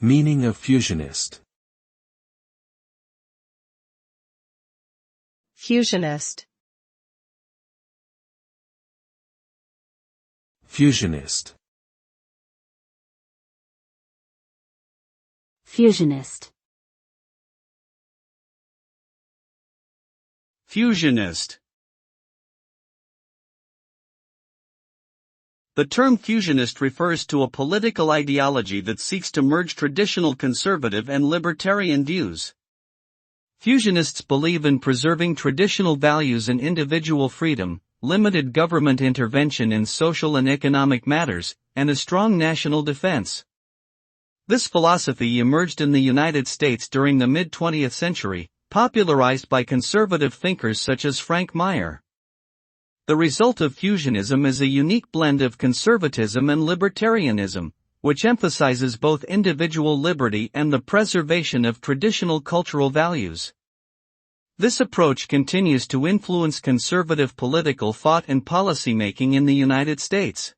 Meaning of fusionist. Fusionist. Fusionist. Fusionist. Fusionist. The term fusionist refers to a political ideology that seeks to merge traditional conservative and libertarian views. Fusionists believe in preserving traditional values and individual freedom, limited government intervention in social and economic matters, and a strong national defense. This philosophy emerged in the United States during the mid-20th century, popularized by conservative thinkers such as Frank Meyer. The result of fusionism is a unique blend of conservatism and libertarianism, which emphasizes both individual liberty and the preservation of traditional cultural values. This approach continues to influence conservative political thought and policymaking in the United States.